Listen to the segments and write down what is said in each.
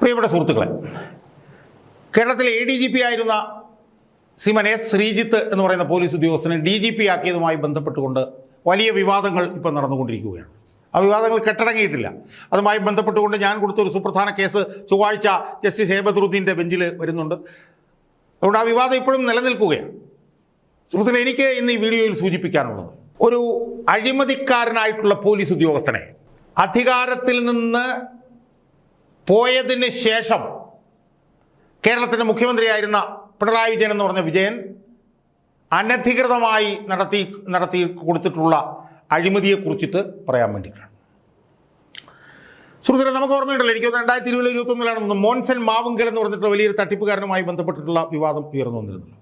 പ്രിയപ്പെട്ട സുഹൃത്തുക്കളെ, കേരളത്തിലെ ADGP ആയിരുന്ന ശ്രീമാൻ S. ശ്രീജിത്ത് എന്ന് പറയുന്ന പോലീസ് ഉദ്യോഗസ്ഥനെ DGP ആക്കിയതുമായി ബന്ധപ്പെട്ടുകൊണ്ട് വലിയ വിവാദങ്ങൾ ഇപ്പോൾ നടന്നുകൊണ്ടിരിക്കുകയാണ്. ആ വിവാദങ്ങൾ കെട്ടടങ്ങിയിട്ടില്ല. അതുമായി ബന്ധപ്പെട്ടുകൊണ്ട് ഞാൻ കൊടുത്ത ഒരു സുപ്രധാന കേസ് ചൊവ്വാഴ്ച ജസ്റ്റിസ് ഹേബദ്രുദ്ദീൻ്റെ ബെഞ്ചിൽ വരുന്നുണ്ട്. അതുകൊണ്ട് ആ വിവാദം ഇപ്പോഴും നിലനിൽക്കുകയാണ്. സുഹൃത്തുക്കളെ, എനിക്ക് ഇന്ന് ഈ വീഡിയോയിൽ സൂചിപ്പിക്കാനുള്ളത്, ഒരു അഴിമതിക്കാരനായിട്ടുള്ള പോലീസ് ഉദ്യോഗസ്ഥനെ അധികാരത്തിൽ നിന്ന് പോയതിന് ശേഷം കേരളത്തിൻ്റെ മുഖ്യമന്ത്രിയായിരുന്ന പിണറായി വിജയൻ എന്ന് പറഞ്ഞ വിജയൻ അനധികൃതമായി നടത്തി കൊടുത്തിട്ടുള്ള അഴിമതിയെക്കുറിച്ചിട്ട് പറയാൻ വേണ്ടിയിട്ടാണ്. സുഹൃത്തുക്കളെ, നമുക്ക് ഓർമ്മയുണ്ടല്ലോ, എനിക്ക് 2020-21 മോൻസൻ മാവുങ്കൽ എന്ന് പറഞ്ഞിട്ടുള്ള വലിയൊരു തട്ടിപ്പുകാരനുമായി ബന്ധപ്പെട്ടിട്ടുള്ള വിവാദം ഉയർന്നു വന്നിരുന്നല്ലോ.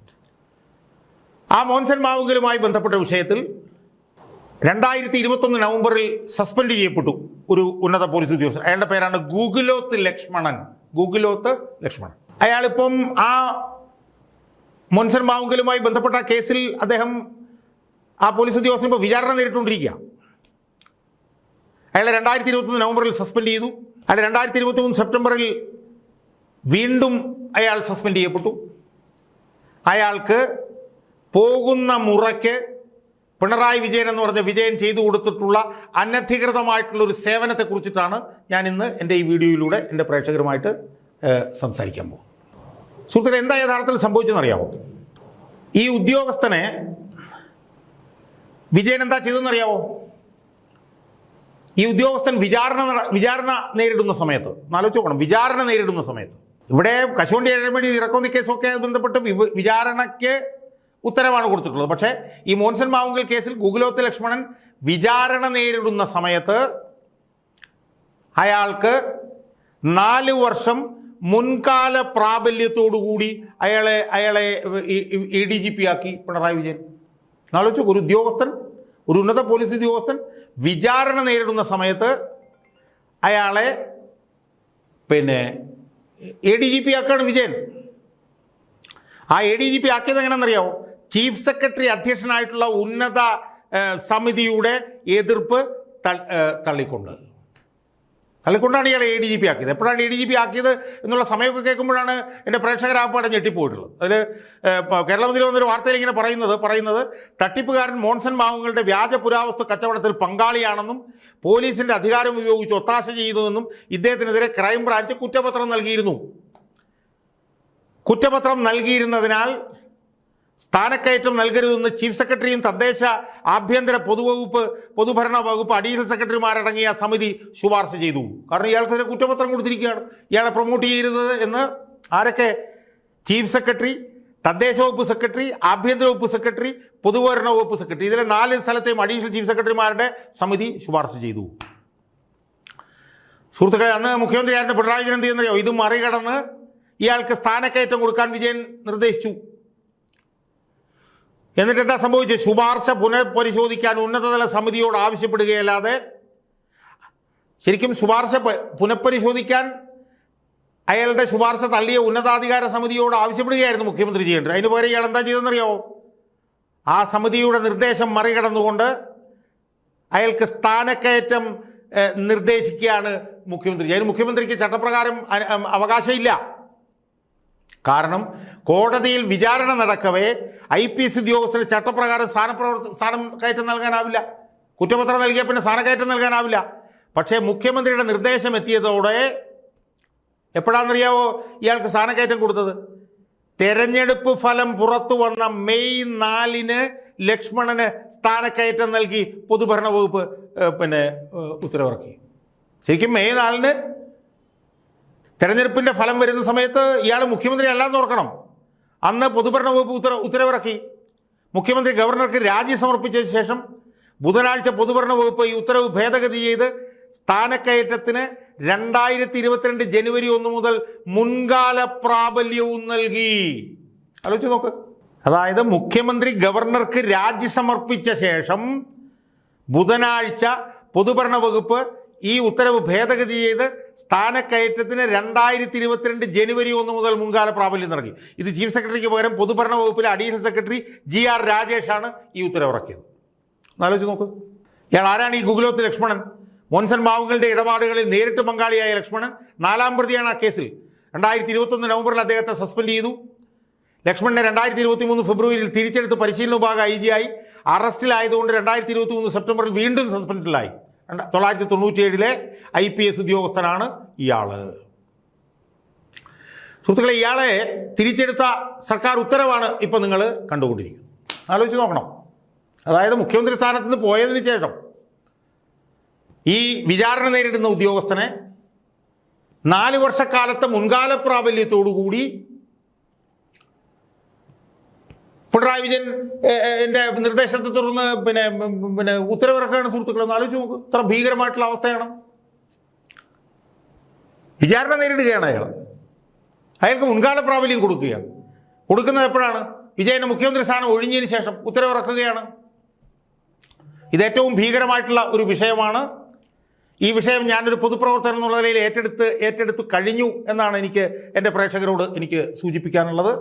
ആ മോൻസൻ മാവുങ്കലുമായി ബന്ധപ്പെട്ട വിഷയത്തിൽ 2021 നവംബറിൽ സസ്പെൻഡ് ചെയ്യപ്പെട്ടു ഒരു ഉന്നത പോലീസ് ഉദ്യോഗസ്ഥൻ. അയാളുടെ പേരാണ് ഗൂഗിലോത്ത് ലക്ഷ്മണൻ. അയാളിപ്പം ആ മോൻസൻ മാവുങ്കലുമായി ബന്ധപ്പെട്ട കേസിൽ അദ്ദേഹം ആ പോലീസ് ഉദ്യോഗസ്ഥൻ ഇപ്പോൾ വിചാരണ നേരിട്ടുകൊണ്ടിരിക്കുക. അയാളെ 2021 നവംബറിൽ സസ്പെൻഡ് ചെയ്തു. അയാൾ 2023 സെപ്റ്റംബറിൽ വീണ്ടും അയാൾ സസ്പെൻഡ് ചെയ്യപ്പെട്ടു. അയാൾക്ക് പോകുന്ന മുറയ്ക്ക് പിണറായി വിജയൻ എന്ന് പറഞ്ഞ വിജയൻ ചെയ്തു കൊടുത്തിട്ടുള്ള അനധികൃതമായിട്ടുള്ള ഒരു സേവനത്തെക്കുറിച്ചിട്ടാണ് ഞാൻ ഇന്ന് എൻ്റെ ഈ വീഡിയോയിലൂടെ എൻ്റെ പ്രേക്ഷകരുമായിട്ട് സംസാരിക്കാൻ പോകും. സുഹൃത്തുക്കളെ, എന്താ യഥാർത്ഥത്തിൽ സംഭവിച്ചെന്നറിയാമോ? ഈ ഉദ്യോഗസ്ഥനെ വിജയൻ എന്താ ചെയ്തതെന്നറിയാമോ? ഈ ഉദ്യോഗസ്ഥൻ വിചാരണ നേരിടുന്ന സമയത്ത്, ആലോചിച്ച് നോക്കണം, വിചാരണ നേരിടുന്ന സമയത്ത്, ഇവിടെ കശുവണ്ടി അഴിമതി ഇറക്കുമതി കേസൊക്കെ ബന്ധപ്പെട്ട് വിചാരണയ്ക്ക് ഉത്തരവാണ് കൊടുത്തിട്ടുള്ളത്. പക്ഷേ ഈ മോൻസൻ മാവുങ്കൽ കേസിൽ ഗൂഗിലോത്ത് ലക്ഷ്മണൻ വിചാരണ നേരിടുന്ന സമയത്ത് അയാൾക്ക് 4 വർഷം മുൻകാല പ്രാബല്യത്തോടുകൂടി അയാളെ ADGP ആക്കി പിണറായി വിജയൻ. ആലോചിച്ചു, ഒരു ഉദ്യോഗസ്ഥൻ, ഒരു ഉന്നത പോലീസ് ഉദ്യോഗസ്ഥൻ വിചാരണ നേരിടുന്ന സമയത്ത് അയാളെ ADGP ആക്കാണ് വിജയൻ. ആ ADGP ആക്കിയത് എങ്ങനെയാണെന്നറിയാമോ? ചീഫ് സെക്രട്ടറി അധ്യക്ഷനായിട്ടുള്ള ഉന്നത സമിതിയുടെ എതിർപ്പ് തള്ളിക്കൊണ്ടാണ് ഇയാളെ ADGP ആക്കിയത്. എപ്പോഴാണ് ADGP ആക്കിയത് എന്നുള്ള സമയമൊക്കെ കേൾക്കുമ്പോഴാണ് എൻ്റെ പ്രേക്ഷകരാപ്പാടെ ഞെട്ടിപ്പോയിട്ടുള്ളത്. അതിൽ കേരളത്തിൽ വന്നൊരു വാർത്തയിൽ ഇങ്ങനെ പറയുന്നത് തട്ടിപ്പുകാരൻ മോൻസൻ മാവുങ്കലുടെ വ്യാജ പുരാവസ്തു കച്ചവടത്തിൽ പങ്കാളിയാണെന്നും പോലീസിൻ്റെ അധികാരം ഉപയോഗിച്ച് ഒത്താശ ചെയ്തതെന്നും ഇദ്ദേഹത്തിനെതിരെ ക്രൈംബ്രാഞ്ച് കുറ്റപത്രം നൽകിയിരുന്നതിനാൽ സ്ഥാനക്കയറ്റം നൽകരുതെന്ന് ചീഫ് സെക്രട്ടറിയും തദ്ദേശ ആഭ്യന്തര പൊതുഭരണ വകുപ്പ് അഡീഷണൽ സെക്രട്ടറിമാരടങ്ങിയ സമിതി ശുപാർശ ചെയ്തു. കാരണം ഇയാൾക്ക് കുറ്റപത്രം കൊടുത്തിരിക്കുകയാണ്, ഇയാളെ പ്രൊമോട്ട് ചെയ്യരുത് എന്ന്. ആരൊക്കെ? ചീഫ് സെക്രട്ടറി, തദ്ദേശ വകുപ്പ് സെക്രട്ടറി, ആഭ്യന്തര വകുപ്പ് സെക്രട്ടറി, പൊതുഭരണ വകുപ്പ് സെക്രട്ടറി, ഇതിലെ 4 സ്ഥലത്തെയും അഡീഷണൽ ചീഫ് സെക്രട്ടറിമാരുടെ സമിതി ശുപാർശ ചെയ്തു. സുഹൃത്തുക്കളെ, അന്ന് മുഖ്യമന്ത്രിയായിരുന്ന പിണറായി വിജയൻ എന്ത് ചെയ്യുന്നറിയോ? ഇത് മറികടന്ന് ഇയാൾക്ക് സ്ഥാനക്കയറ്റം കൊടുക്കാൻ വിജയൻ നിർദ്ദേശിച്ചു. എന്നിട്ട് എന്താ സംഭവിച്ചത്? ശുപാർശ പുനഃപരിശോധിക്കാൻ ഉന്നതതല സമിതിയോട് ആവശ്യപ്പെടുകയല്ലാതെ, ശരിക്കും ശുപാർശ പുനഃപരിശോധിക്കാൻ അയാളുടെ ശുപാർശ തള്ളിയ ഉന്നതാധികാര സമിതിയോട് ആവശ്യപ്പെടുകയായിരുന്നു മുഖ്യമന്ത്രി ചെയ്യേണ്ടത്. അതിന് പകരം ഇയാൾ എന്താ ചെയ്തെന്നറിയാമോ? ആ സമിതിയുടെ നിർദ്ദേശം മറികടന്നുകൊണ്ട് അയാൾക്ക് സ്ഥാനക്കയറ്റം നിർദ്ദേശിക്കുകയാണ് മുഖ്യമന്ത്രി. അതിന് മുഖ്യമന്ത്രിക്ക് ചട്ടപ്രകാരം അവകാശമില്ല. കാരണം കോടതിയിൽ വിചാരണ നടക്കവേ IPS ഉദ്യോഗസ്ഥന് ചട്ടപ്രകാരം സ്ഥാനം കയറ്റം നൽകാനാവില്ല. കുറ്റപത്രം നൽകിയ പിന്നെ സ്ഥാനക്കയറ്റം നൽകാനാവില്ല. പക്ഷേ മുഖ്യമന്ത്രിയുടെ നിർദ്ദേശം എത്തിയതോടെ എപ്പോഴാണെന്നറിയാവോ ഇയാൾക്ക് സ്ഥാനക്കയറ്റം കൊടുത്തത്? തെരഞ്ഞെടുപ്പ് ഫലം പുറത്തു വന്ന മെയ് 4 ലക്ഷ്മണന് സ്ഥാനക്കയറ്റം നൽകി പൊതുഭരണ വകുപ്പ് ഉത്തരവിറക്കി. ശരിക്കും മെയ് 4 തെരഞ്ഞെടുപ്പിൻ്റെ ഫലം വരുന്ന സമയത്ത് ഇയാൾ മുഖ്യമന്ത്രി അല്ലാന്ന് ഓർക്കണം. അന്ന് പൊതുഭരണ വകുപ്പ് ഉത്തരവിറക്കി. മുഖ്യമന്ത്രി ഗവർണർക്ക് രാജി സമർപ്പിച്ചതിന് ശേഷം ബുധനാഴ്ച പൊതുഭരണ വകുപ്പ് ഈ ഉത്തരവ് ഭേദഗതി ചെയ്ത് സ്ഥാനക്കയറ്റത്തിന് 2022 ജനുവരി 1 മുതൽ മുൻകാല പ്രാബല്യവും നൽകി. ആലോചിച്ച് നോക്ക്. അതായത് മുഖ്യമന്ത്രി ഗവർണർക്ക് രാജി സമർപ്പിച്ച ശേഷം ബുധനാഴ്ച പൊതുഭരണ വകുപ്പ് ഈ ഉത്തരവ് ഭേദഗതി ചെയ്ത് സ്ഥാനക്കയറ്റത്തിന് 2022 ജനുവരി 1 മുതൽ മുൻകാല പ്രാബല്യം നൽകി. ഇത് ചീഫ് സെക്രട്ടറിക്ക് പകരം പൊതുഭരണ വകുപ്പിലെ അഡീഷണൽ സെക്രട്ടറി GR രാജേഷാണ് ഈ ഉത്തരവിറക്കിയത്. ആലോചിച്ച് നോക്ക്. ഇയാൾ ആരാണ്? ഈ ഗൂഗിലോത്ത് ലക്ഷ്മണൻ. മോൻസൺ മാവുങ്കലിൻ്റെ ഇടപാടുകളിൽ നേരിട്ട് പങ്കാളിയായ ലക്ഷ്മണൻ 4ാം പ്രതിയാണ് ആ കേസിൽ. 2021 നവംബറിൽ അദ്ദേഹത്തെ സസ്പെൻഡ് ചെയ്തു. ലക്ഷ്മണനെ 2023 ഫെബ്രുവരിയിൽ തിരിച്ചെടുത്ത് പരിശീലന വിഭാഗ IG ആയി അറസ്റ്റിലായതുകൊണ്ട് 2023 സെപ്റ്റംബറിൽ വീണ്ടും സസ്പെൻഷനിലായി. 1997 IPS ഉദ്യോഗസ്ഥനാണ് ഇയാൾ. സുഹൃത്തുക്കളെ, ഇയാളെ തിരിച്ചെടുത്ത സർക്കാർ ഉത്തരവാണ് ഇപ്പം നിങ്ങൾ കണ്ടുകൊണ്ടിരിക്കുന്നത്. ആലോചിച്ച് നോക്കണം. അതായത് മുഖ്യമന്ത്രി സ്ഥാനത്ത് നിന്ന് പോയതിന് ശേഷം ഈ വിചാരണ നേരിടുന്ന ഉദ്യോഗസ്ഥനെ 4 വർഷക്കാലത്തെ മുൻകാല പ്രാബല്യത്തോടുകൂടി പിണറായി വിജയൻ്റെ നിർദ്ദേശത്തെ തുടർന്ന് പിന്നെ ഉത്തരവിറക്കുകയാണ്. സുഹൃത്തുക്കളെ, ആലോചിച്ച് നോക്ക്. ഇത്ര ഭീകരമായിട്ടുള്ള അവസ്ഥയാണ്. വിചാരണ നേരിടുകയാണ് അയാൾക്ക് മുൻകാല പ്രാബല്യം കൊടുക്കുകയാണ്. കൊടുക്കുന്നത് എപ്പോഴാണ്? വിജയൻ്റെ മുഖ്യമന്ത്രി സ്ഥാനം ഒഴിഞ്ഞതിന് ശേഷം ഉത്തരവിറക്കുകയാണ്. ഇത് ഏറ്റവും ഭീകരമായിട്ടുള്ള ഒരു വിഷയമാണ്. ഈ വിഷയം ഞാനൊരു പൊതുപ്രവർത്തകൻ എന്നുള്ള നിലയിൽ ഏറ്റെടുത്ത് കഴിഞ്ഞു എന്നാണ് എൻ്റെ പ്രേക്ഷകരോട് എനിക്ക് സൂചിപ്പിക്കാനുള്ളത്.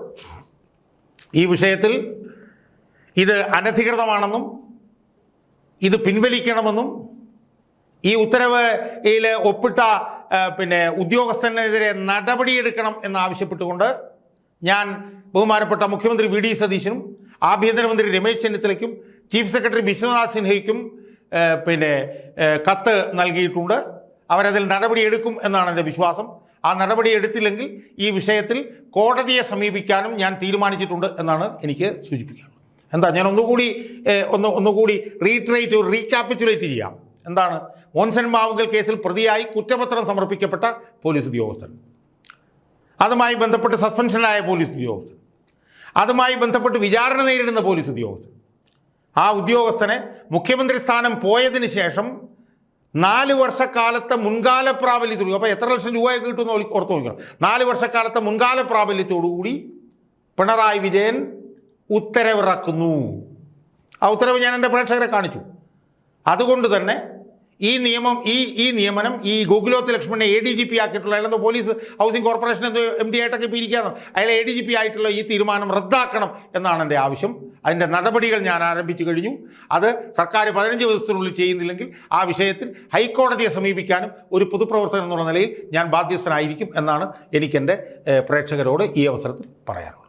ഈ വിഷയത്തിൽ ഇത് അനധികൃതമാണെന്നും ഇത് പിൻവലിക്കണമെന്നും ഈ ഉത്തരവിൽ ഒപ്പിട്ട ഉദ്യോഗസ്ഥനെതിരെ നടപടിയെടുക്കണം എന്നാവശ്യപ്പെട്ടുകൊണ്ട് ഞാൻ ബഹുമാനപ്പെട്ട മുഖ്യമന്ത്രി VD സതീശനും ആഭ്യന്തരമന്ത്രി രമേശ് ചെന്നിത്തലയ്ക്കും ചീഫ് സെക്രട്ടറി വിശ്വനാഥ് സിൻഹയ്ക്കും കത്ത് നൽകിയിട്ടുണ്ട്. അവരതിൽ നടപടിയെടുക്കും എന്നാണ് എൻ്റെ വിശ്വാസം. ആ നടപടി എടുത്തില്ലെങ്കിൽ ഈ വിഷയത്തിൽ കോടതിയെ സമീപിക്കാനും ഞാൻ തീരുമാനിച്ചിട്ടുണ്ട് എന്നാണ് എനിക്ക് സൂചിപ്പിക്കാനുള്ളത്. എന്താ, ഞാൻ ഒന്നുകൂടി റീക്യാപ്പിറ്റുലേറ്റ് ചെയ്യാം. എന്താണ്? മോൻസൺ മാവുങ്കൽ കേസിൽ പ്രതിയായി കുറ്റപത്രം സമർപ്പിക്കപ്പെട്ട പോലീസ് ഉദ്യോഗസ്ഥൻ, അതുമായി ബന്ധപ്പെട്ട് സസ്പെൻഷനായ പോലീസ് ഉദ്യോഗസ്ഥൻ, അതുമായി ബന്ധപ്പെട്ട് വിചാരണ നേരിടുന്ന പോലീസ് ഉദ്യോഗസ്ഥൻ, ആ ഉദ്യോഗസ്ഥനെ മുഖ്യമന്ത്രി സ്ഥാനം പോയതിന് ശേഷം 4 വർഷക്കാലത്തെ മുൻകാല പ്രാബല്യത്തോടു, അപ്പോൾ എത്ര ലക്ഷം രൂപയൊക്കെ കിട്ടുമെന്ന് ഓർത്ത് നോക്കണം. 4 വർഷക്കാലത്തെ മുൻകാല പ്രാബല്യത്തോടുകൂടി പിണറായി വിജയൻ ഉത്തരവിറക്കുന്നു. ആ ഉത്തരവ് ഞാൻ എൻ്റെ പ്രേക്ഷകരെ കാണിച്ചു. അതുകൊണ്ട് തന്നെ ഈ നിയമനം ഈ ഗോകുലോത്ത് ലക്ഷ്മണനെ ADGP ആക്കിയിട്ടുള്ള, അയാളെന്തോ പോലീസ് ഹൗസിംഗ് കോർപ്പറേഷൻ എന്തോ MD ആയിട്ടൊക്കെ ഇപ്പോൾ ഇരിക്കുകയാണ്, അയാളെ ADGP ആയിട്ടുള്ള ഈ തീരുമാനം റദ്ദാക്കണം എന്നാണ് എൻ്റെ ആവശ്യം. അതിൻ്റെ നടപടികൾ ഞാൻ ആരംഭിച്ചു കഴിഞ്ഞു. അത് സർക്കാർ 15 ദിവസത്തിനുള്ളിൽ ചെയ്യുന്നില്ലെങ്കിൽ ആ വിഷയത്തിൽ ഹൈക്കോടതിയെ സമീപിക്കാനും ഒരു പൊതുപ്രവർത്തകൻ എന്നുള്ള നിലയിൽ ഞാൻ ബാധ്യസ്ഥനായിരിക്കും എന്നാണ് എനിക്കെൻ്റെ പ്രേക്ഷകരോട് ഈ അവസരത്തിൽ പറയാനുള്ളത്.